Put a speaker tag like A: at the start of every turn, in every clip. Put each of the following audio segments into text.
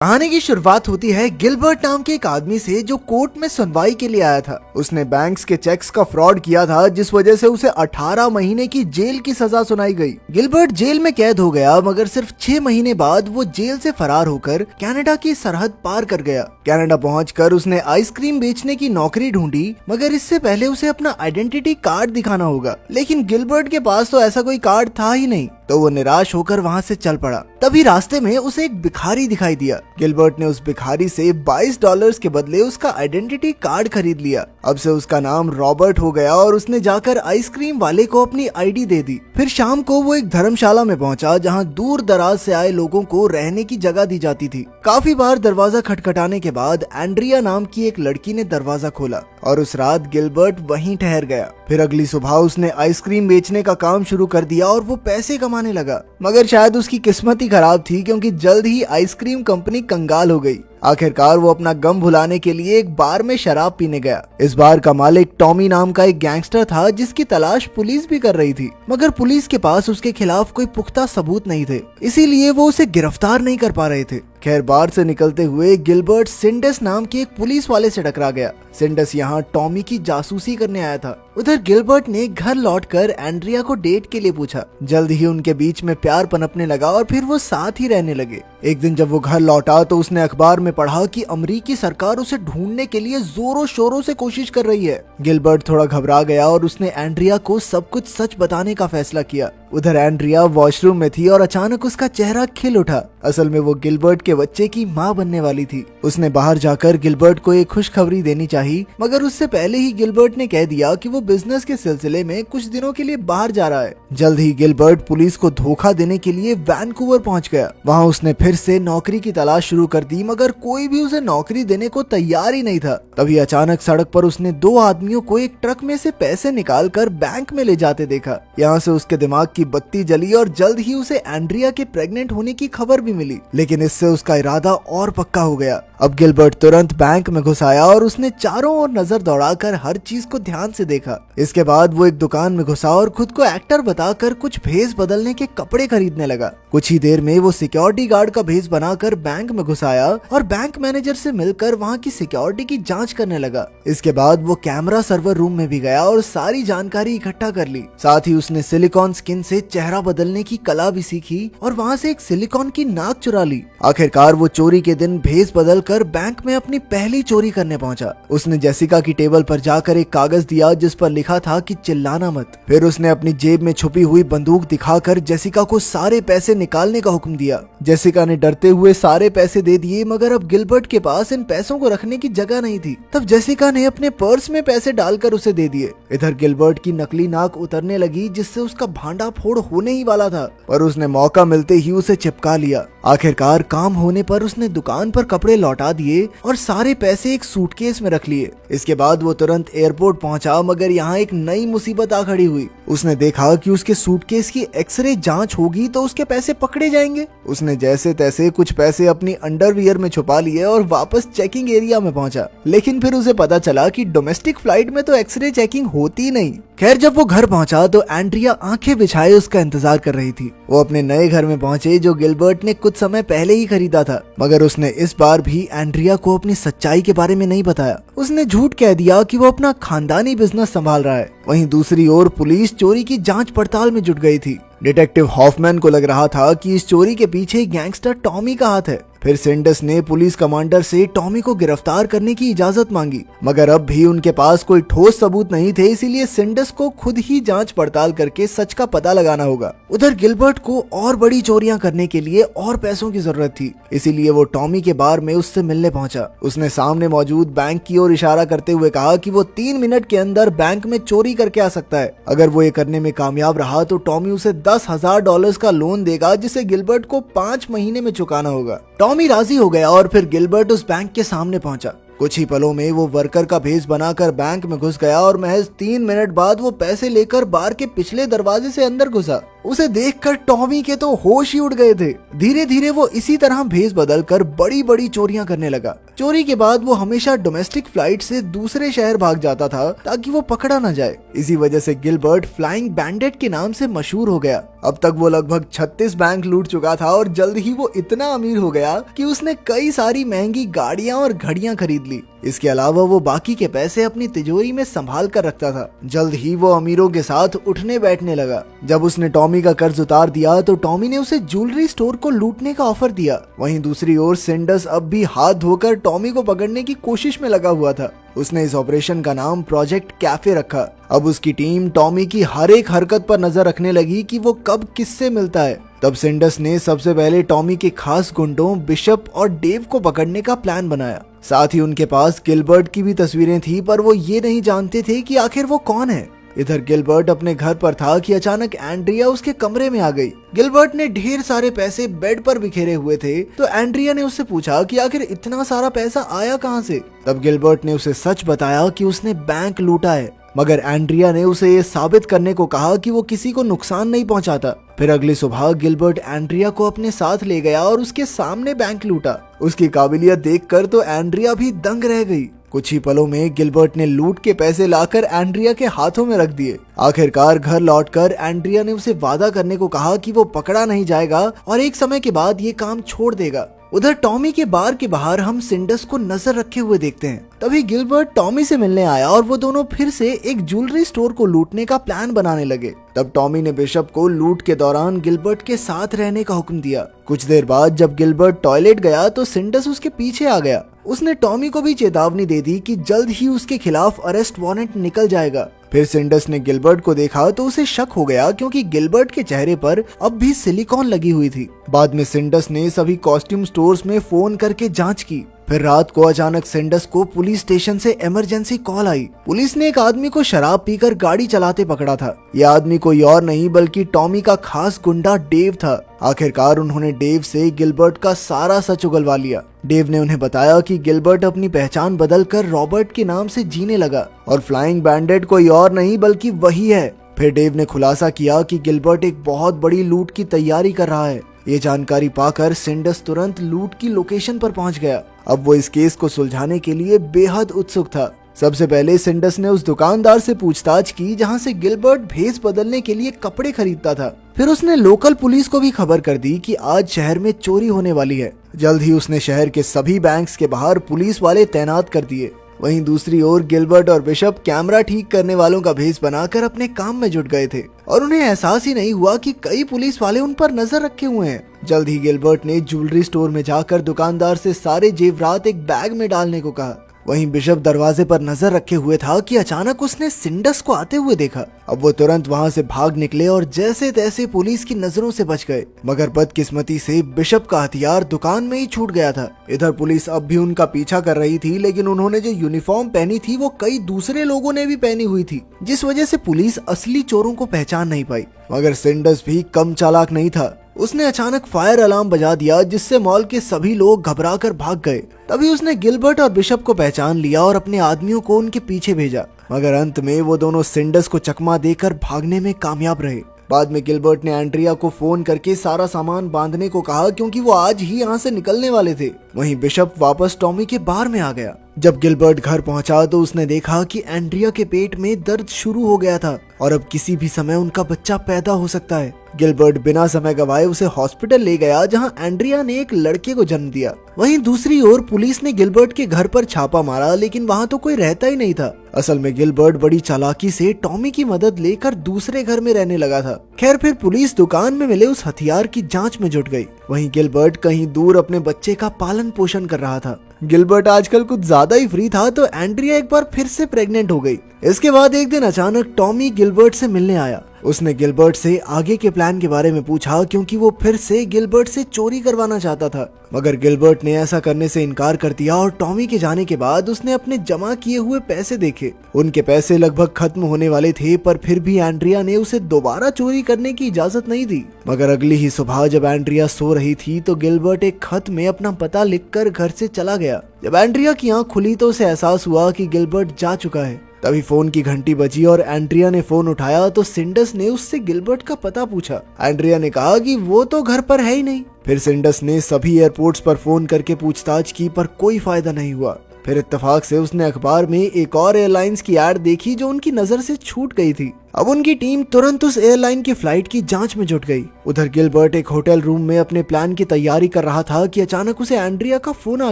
A: कहानी की शुरुआत होती है गिलबर्ट नाम के एक आदमी से जो कोर्ट में सुनवाई के लिए आया था। उसने बैंक्स के चेक्स का फ्रॉड किया था जिस वजह से उसे 18 महीने की जेल की सजा सुनाई गई। गिलबर्ट जेल में कैद हो गया मगर सिर्फ 6 महीने बाद वो जेल से फरार होकर कनाडा की सरहद पार कर गया। कनाडा पहुंचकर उसने आइसक्रीम बेचने की नौकरी ढूंढी मगर इससे पहले उसे अपना आइडेंटिटी कार्ड दिखाना होगा। लेकिन गिलबर्ट के पास तो ऐसा कोई कार्ड था ही नहीं, तो वो निराश होकर वहाँ से चल पड़ा। तभी रास्ते में उसे एक भिखारी दिखाई दिया। गिलबर्ट ने उस भिखारी से $22 के बदले उसका आइडेंटिटी कार्ड खरीद लिया। अब से उसका नाम रॉबर्ट हो गया और उसने जाकर आइसक्रीम वाले को अपनी आईडी दे दी। फिर शाम को वो एक धर्मशाला में पहुंचा जहां दूर दराज से आए लोगों को रहने की जगह दी जाती थी। काफी बार दरवाजा खटखटाने के बाद एंड्रिया नाम की एक लड़की ने दरवाजा खोला और उस रात गिलबर्ट वहीं ठहर गया। फिर अगली सुबह उसने आइसक्रीम बेचने का काम शुरू कर दिया और वो पैसे कमाने लगा। मगर शायद उसकी किस्मत ही खराब थी क्योंकि जल्द ही आइसक्रीम कंपनी कंगाल हो गई। आखिरकार वो अपना गम भुलाने के लिए एक बार में शराब पीने गया। इस बार का मालिक टॉमी नाम का एक गैंगस्टर था जिसकी तलाश पुलिस भी कर रही थी, मगर पुलिस के पास उसके खिलाफ कोई पुख्ता सबूत नहीं थे, इसीलिए वो उसे गिरफ्तार नहीं कर पा रहे थे। खैर बार से निकलते हुए गिलबर्ट सिंडस नाम के एक पुलिस वाले से टकरा गया। सिंडस यहाँ टॉमी की जासूसी करने आया था। उधर गिलबर्ट ने घर लौटकर एंड्रिया को डेट के लिए पूछा। जल्द ही उनके बीच में प्यार पनपने लगा और फिर वो साथ ही रहने लगे। एक दिन जब वो घर लौटा तो उसने अखबार में पढ़ा कि अमेरिकी सरकार उसे ढूंढने के लिए जोरों शोरों से कोशिश कर रही है। गिलबर्ट थोड़ा घबरा गया और उसने एंड्रिया को सब कुछ सच बताने का फैसला किया। उधर एंड्रिया वॉशरूम में थी और अचानक उसका चेहरा खिल उठा। असल में वो गिलबर्ट के बच्चे की माँ बनने वाली थी। उसने बाहर जाकर गिलबर्ट को एक खुशखबरी देनी चाहिए, मगर उससे पहले ही गिलबर्ट ने कह दिया कि वो बिजनेस के सिलसिले में कुछ दिनों के लिए बाहर जा रहा है। जल्द ही गिलबर्ट पुलिस को धोखा देने के लिए वैनकूवर पहुंच गया। वहां उसने फिर से नौकरी की तलाश शुरू कर दी मगर कोई भी उसे नौकरी देने को तैयार ही नहीं था। तभी अचानक सड़क पर उसने 2 आदमियों को एक ट्रक में से पैसे निकालकर बैंक में ले जाते देखा। यहाँ से उसके दिमाग की बत्ती जली और जल्द ही उसे एंड्रिया के प्रेग्नेंट होने की खबर भी मिली। लेकिन इससे उसका इरादा और पक्का हो गया। अब गिलबर्ट तुरंत बैंक में घुस आया और उसने चारों ओर नजर दौड़ाकर हर चीज को ध्यान से देखा। इसके बाद वो एक दुकान में घुसा और खुद को एक्टर बताकर कुछ भेस बदलने के कपड़े खरीदने लगा। कुछ ही देर में वो सिक्योरिटी गार्ड का भेस बनाकर बैंक में घुस आया और बैंक मैनेजर से मिलकर वहाँ की सिक्योरिटी की जांच करने लगा। इसके बाद वो कैमरा सर्वर रूम में भी गया और सारी जानकारी इकट्ठा कर ली। साथ ही उसने सिलिकॉन स्किन से चेहरा बदलने की कला भी सीखी और वहाँ से एक सिलिकॉन की नाक चुरा ली। आखिरकार वो चोरी के दिन भेस बदलकर बैंक में अपनी पहली चोरी करने पहुंचा। उसने जेसिका की टेबल पर जाकर एक कागज दिया जिस पर लिखा था कि चिल्लाना मत। फिर उसने अपनी जेब में छुपी हुई बंदूक दिखाकर जेसिका को सारे पैसे निकालने का हुक्म दिया। जेसिका ने डरते हुए सारे पैसे दे दिए मगर अब गिलबर्ट के पास इन पैसों को रखने की जगह नहीं थी। तब जेसिका ने अपने पर्स में पैसे डालकर उसे दे दिए। इधर गिलबर्ट की नकली नाक उतरने लगी जिससे उसका भांडा फोड़ होने ही वाला था, पर उसने मौका मिलते ही उसे चिपका लिया। आखिरकार काम होने पर उसने दुकान पर कपड़े लौटा दिए और सारे पैसे एक सूटकेस में रख लिए। इसके बाद वो तुरंत एयरपोर्ट पहुंचा मगर यहाँ एक नई मुसीबत आ खड़ी हुई। उसने देखा कि उसके सूटकेस की एक्सरे जांच होगी तो उसके पैसे पकड़े जाएंगे। उसने जैसे तैसे कुछ पैसे अपनी अंडरवियर में छुपा लिए और वापस चेकिंग एरिया में पहुंचा। लेकिन फिर उसे पता चला कि डोमेस्टिक फ्लाइट में तो एक्सरे चेकिंग होती नहीं। खैर जब वो घर पहुंचा तो एंड्रिया आंखें बिछाए उसका इंतजार कर रही थी। वो अपने नए घर में पहुंचे जो गिलबर्ट ने कुछ समय पहले ही खरीदा था, मगर उसने इस बार भी एंड्रिया को अपनी सच्चाई के बारे में नहीं बताया। उसने झूठ कह दिया कि वो अपना खानदानी बिजनेस संभाल रहा है। वहीं दूसरी ओर पुलिस चोरी की जांच पड़ताल में जुट गई थी। डिटेक्टिव हॉफमैन को लग रहा था कि इस चोरी के पीछे गैंगस्टर टॉमी का हाथ है। फिर सिंडस ने पुलिस कमांडर से टॉमी को गिरफ्तार करने की इजाजत मांगी, मगर अब भी उनके पास कोई ठोस सबूत नहीं थे, इसीलिए सिंडस को खुद ही जांच पड़ताल करके सच का पता लगाना होगा। उधर गिलबर्ट को और बड़ी चोरियां करने के लिए और पैसों की जरूरत थी, इसीलिए वो टॉमी के बार में उससे मिलने पहुंचा। उसने सामने मौजूद बैंक की ओर इशारा करते हुए कहा कि वो 3 मिनट के अंदर बैंक में चोरी करके आ सकता है। अगर वो ये करने में कामयाब रहा तो टॉमी उसे $10,000 का लोन देगा जिसे गिलबर्ट को 5 महीने में चुकाना होगा। टॉमी राजी हो गया और फिर गिलबर्ट उस बैंक के सामने पहुंचा। कुछ ही पलों में वो वर्कर का भेष बनाकर बैंक में घुस गया और महज 3 मिनट बाद वो पैसे लेकर बार के पिछले दरवाजे से अंदर घुसा। उसे देखकर टॉमी के तो होश ही उड़ गए थे। धीरे धीरे वो इसी तरह भेस बदल कर बड़ी बड़ी चोरियां करने लगा। चोरी के बाद वो हमेशा डोमेस्टिक फ्लाइट से दूसरे शहर भाग जाता था ताकि वो पकड़ा न जाए। इसी वजह से गिलबर्ट फ्लाइंग बैंडेट के नाम से मशहूर हो गया। अब तक वो लगभग 36 बैंक लूट चुका था और जल्द ही वो इतना अमीर हो गया कि उसने कई सारी महंगी गाड़ियां और घड़ियां खरीद ली। इसके अलावा वो बाकी के पैसे अपनी तिजोरी में संभाल कर रखता था। जल्द ही वो अमीरों के साथ उठने बैठने लगा। जब उसने टॉमी का कर्ज उतार दिया तो टॉमी ने उसे ज्वेलरी स्टोर को लूटने का ऑफर दिया। वहीं दूसरी ओर सिंडस अब भी हाथ धोकर टॉमी को पकड़ने की कोशिश में लगा हुआ था। उसने इस ऑपरेशन का नाम प्रोजेक्ट कैफे रखा। अब उसकी टीम टॉमी की हर एक हरकत पर नजर रखने लगी कि वो कब किससे मिलता है। तब सिंडस ने सबसे पहले टॉमी के खास गुंडों बिशप और डेव को पकड़ने का प्लान बनाया। साथ ही उनके पास गिलबर्ट की भी तस्वीरें थी, पर वो ये नहीं जानते थे कि आखिर वो कौन है। इधर गिलबर्ट अपने घर पर था कि अचानक एंड्रिया उसके कमरे में आ गई। गिलबर्ट ने ढेर सारे पैसे बेड पर बिखेरे हुए थे, तो एंड्रिया ने उससे पूछा कि आखिर इतना सारा पैसा आया कहां से। तब गिलबर्ट ने उसे सच बताया कि उसने बैंक लूटा है, मगर एंड्रिया ने उसे ये साबित करने को कहा कि वो किसी को नुकसान नहीं पहुंचाता। फिर अगली सुबह गिलबर्ट एंड्रिया को अपने साथ ले गया और उसके सामने बैंक लूटा। उसकी काबिलियत देखकर तो एंड्रिया भी दंग रह गई। कुछ ही पलों में गिलबर्ट ने लूट के पैसे लाकर एंड्रिया के हाथों में रख दिए। आखिरकार घर लौटकर एंड्रिया ने उसे वादा करने को कहा कि वो पकड़ा नहीं जाएगा और एक समय के बाद ये काम छोड़ देगा। उधर टॉमी के बार के बाहर हम सिंडस को नजर रखे हुए देखते हैं। तभी गिलबर्ट टॉमी से मिलने आया और वो दोनों फिर से एक ज्वेलरी स्टोर को लूटने का प्लान बनाने लगे। तब टॉमी ने बिशप को लूट के दौरान गिलबर्ट के साथ रहने का हुक्म दिया। कुछ देर बाद जब गिलबर्ट टॉयलेट गया तो सिंडस उसके पीछे आ गया। उसने टॉमी को भी चेतावनी दे दी कि जल्द ही उसके खिलाफ अरेस्ट वारंट निकल जाएगा। फिर सिंडस ने गिलबर्ट को देखा तो उसे शक हो गया, क्योंकि गिलबर्ट के चेहरे पर अब भी सिलिकॉन लगी हुई थी। बाद में सिंडस ने सभी कॉस्ट्यूम स्टोर्स में फोन करके जांच की। फिर रात को अचानक सिंडस को पुलिस स्टेशन से इमरजेंसी कॉल आई। पुलिस ने एक आदमी को शराब पीकर गाड़ी चलाते पकड़ा था। यह आदमी कोई और नहीं बल्कि टॉमी का खास गुंडा डेव था। आखिरकार उन्होंने डेव से गिलबर्ट का सारा सच उगलवा लिया। डेव ने उन्हें बताया कि गिलबर्ट अपनी पहचान बदलकर रॉबर्ट के नाम से जीने लगा और फ्लाइंग बैंडेट कोई और नहीं बल्कि वही है। फिर डेव ने खुलासा किया कि गिलबर्ट एक बहुत बड़ी लूट की तैयारी कर रहा है। ये जानकारी पाकर सिंडस तुरंत लूट की लोकेशन पर पहुंच गया। अब वो इस केस को सुलझाने के लिए बेहद उत्सुक था। सबसे पहले सिंडस ने उस दुकानदार से पूछताछ की जहां से गिलबर्ट भेस बदलने के लिए कपड़े खरीदता था। फिर उसने लोकल पुलिस को भी खबर कर दी कि आज शहर में चोरी होने वाली है। जल्द ही उसने शहर के सभी बैंक्स के बाहर पुलिस वाले तैनात कर दिए। वहीं दूसरी ओर गिलबर्ट और बिशप कैमरा ठीक करने वालों का भेस बनाकर अपने काम में जुट गए थे और उन्हें एहसास ही नहीं हुआ कि कई पुलिस वाले उन पर नजर रखे हुए हैं। जल्द ही गिलबर्ट ने ज्वेलरी स्टोर में जाकर दुकानदार से सारे जेवरात एक बैग में डालने को कहा। वहीं बिशप दरवाजे पर नजर रखे हुए था कि अचानक उसने सिंडस को आते हुए देखा। अब वो तुरंत वहां से भाग निकले और जैसे तैसे पुलिस की नजरों से बच गए, मगर बदकिस्मती से बिशप का हथियार दुकान में ही छूट गया था। इधर पुलिस अब भी उनका पीछा कर रही थी, लेकिन उन्होंने जो यूनिफॉर्म पहनी थी वो कई दूसरे लोगों ने भी पहनी हुई थी, जिस वजह से पुलिस असली चोरों को पहचान नहीं पाई। मगर सिंडस भी कम चालाक नहीं था। उसने अचानक फायर अलार्म बजा दिया, जिससे मॉल के सभी लोग घबराकर भाग गए। तभी उसने गिलबर्ट और बिशप को पहचान लिया और अपने आदमियों को उनके पीछे भेजा, मगर अंत में वो दोनों सिंडस को चकमा देकर भागने में कामयाब रहे। बाद में गिलबर्ट ने एंड्रिया को फोन करके सारा सामान बांधने को कहा, क्योंकि वो आज ही यहाँ से निकलने वाले थे। वहीं बिशप वापस टॉमी के बार में आ गया। जब गिलबर्ट घर पहुंचा तो उसने देखा कि एंड्रिया के पेट में दर्द शुरू हो गया था और अब किसी भी समय उनका बच्चा पैदा हो सकता है। गिलबर्ट बिना समय गवाए उसे हॉस्पिटल ले गया, जहां एंड्रिया ने एक लड़के को जन्म दिया। वहीं दूसरी ओर पुलिस ने गिलबर्ट के घर पर छापा मारा, लेकिन वहां तो कोई रहता ही नहीं था। असल में गिलबर्ट बड़ी चालाकी से टॉमी की मदद लेकर दूसरे घर में रहने लगा था। खैर, फिर पुलिस दुकान में मिले उस हथियार की जांच में जुट गई। वहीं गिलबर्ट कहीं दूर अपने बच्चे का पालन पोषण कर रहा था। गिलबर्ट आजकल कुछ ज्यादा ही फ्री था, तो एंड्रिया एक बार फिर से प्रेग्नेंट हो गई। इसके बाद एक दिन अचानक टॉमी गिलबर्ट से मिलने आया। उसने गिलबर्ट से आगे के प्लान के बारे में पूछा, क्योंकि वो फिर से गिलबर्ट से चोरी करवाना चाहता था। मगर गिलबर्ट ने ऐसा करने से इनकार कर दिया और टॉमी के जाने के बाद उसने अपने जमा किए हुए पैसे देखे। उनके पैसे लगभग खत्म होने वाले थे, पर फिर भी एंड्रिया ने उसे दोबारा चोरी करने की इजाजत नहीं दी। मगर अगली ही सुबह जब एंड्रिया सो रही थी तो गिलबर्ट एक खत में अपना पता लिखकर घर से चला गया। जब एंड्रिया की आंख खुली तो उसे एहसास हुआ कि गिलबर्ट जा चुका है। तभी फोन की घंटी बजी और एंड्रिया ने फोन उठाया तो सिंडस ने उससे गिलबर्ट का पता पूछा। एंड्रिया ने कहा कि वो तो घर पर है ही नहीं। फिर सिंडस ने सभी एयरपोर्ट्स पर फोन करके पूछताछ की पर कोई फायदा नहीं हुआ। फिर इत्तेफाक से उसने अखबार में एक और एयरलाइंस की एड देखी जो उनकी नजर से छूट गई थी। अब उनकी टीम तुरंत उस एयरलाइन की फ्लाइट की जांच में जुट गई। उधर गिलबर्ट एक होटल रूम में अपने प्लान की तैयारी कर रहा था कि अचानक उसे एंड्रिया का फोन आ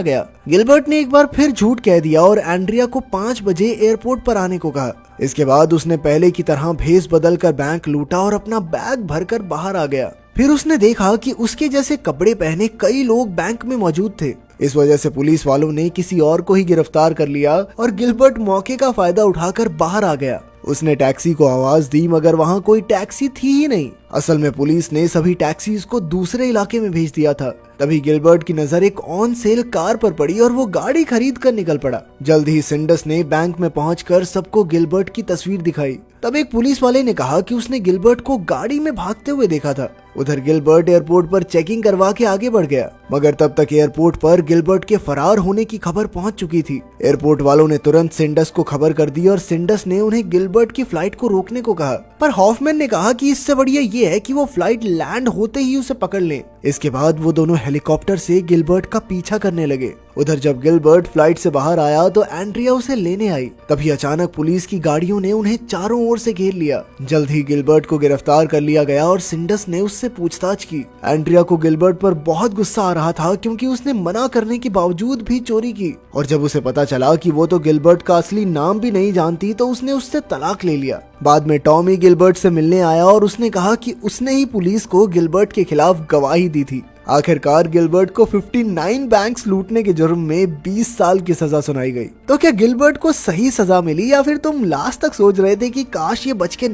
A: गया। गिलबर्ट ने एक बार फिर झूठ कह दिया और एंड्रिया को 5 बजे एयरपोर्ट पर आने को कहा। इसके बाद उसने पहले की तरह भेस बदल कर बैंक लूटा और अपना बैग भरकर बाहर आ गया। फिर उसने देखा कि उसके जैसे कपड़े पहने कई लोग बैंक में मौजूद थे। इस वजह से पुलिस वालों ने किसी और को ही गिरफ्तार कर लिया और गिलबर्ट मौके का फायदा उठाकर बाहर आ गया। उसने टैक्सी को आवाज दी मगर वहाँ कोई टैक्सी थी ही नहीं। असल में पुलिस ने सभी टैक्सीज को दूसरे इलाके में भेज दिया था। तभी गिलबर्ट की नजर एक ऑन सेल कार पर पड़ी और वो गाड़ी खरीद कर निकल पड़ा। जल्द ही सिंडस ने बैंक में पहुंचकर सबको गिलबर्ट की तस्वीर दिखाई। तब एक पुलिस वाले ने कहा कि उसने गिलबर्ट को गाड़ी में भागते हुए देखा था। उधर गिलबर्ट एयरपोर्ट पर चेकिंग करवा के आगे बढ़ गया मगर तब तक एयरपोर्ट पर गिलबर्ट के फरार होने की खबर पहुंच चुकी थी। एयरपोर्ट वालों ने तुरंत सिंडस को खबर कर दी और सिंडस ने उन्हें गिलबर्ट की फ्लाइट को रोकने को कहा। पर हॉफमैन ने कहा कि इससे बढ़िया ये है कि वो फ्लाइट लैंड होते ही उसे पकड़ लें। इसके बाद वो दोनों हेलीकॉप्टर से गिलबर्ट का पीछा करने लगे। उधर जब गिलबर्ट फ्लाइट से बाहर आया तो एंड्रिया उसे लेने आई। तभी अचानक पुलिस की गाड़ियों ने उन्हें चारों ओर से घेर लिया। जल्द ही गिलबर्ट को गिरफ्तार कर लिया गया और सिंडस ने उससे पूछताछ की। एंड्रिया को गिलबर्ट पर बहुत गुस्सा आ रहा था क्योंकि उसने मना करने के बावजूद भी चोरी की और जब उसे पता चला कि वो तो गिलबर्ट का असली नाम भी नहीं जानती तो उसने उससे तलाक ले लिया। बाद में टॉमी गिलबर्ट से मिलने आया और उसने कहा कि उसने ही पुलिस को गिलबर्ट के खिलाफ गवाही दी थी। आखिरकार गिलबर्ट को 59 बैंक्स लूटने के जुर्म में 20 साल की सजा सुनाई गई। तो क्या गिलबर्ट को सही सजा मिली या फिर तुम लास्ट तक सोच रहे थे कि काश ये बच के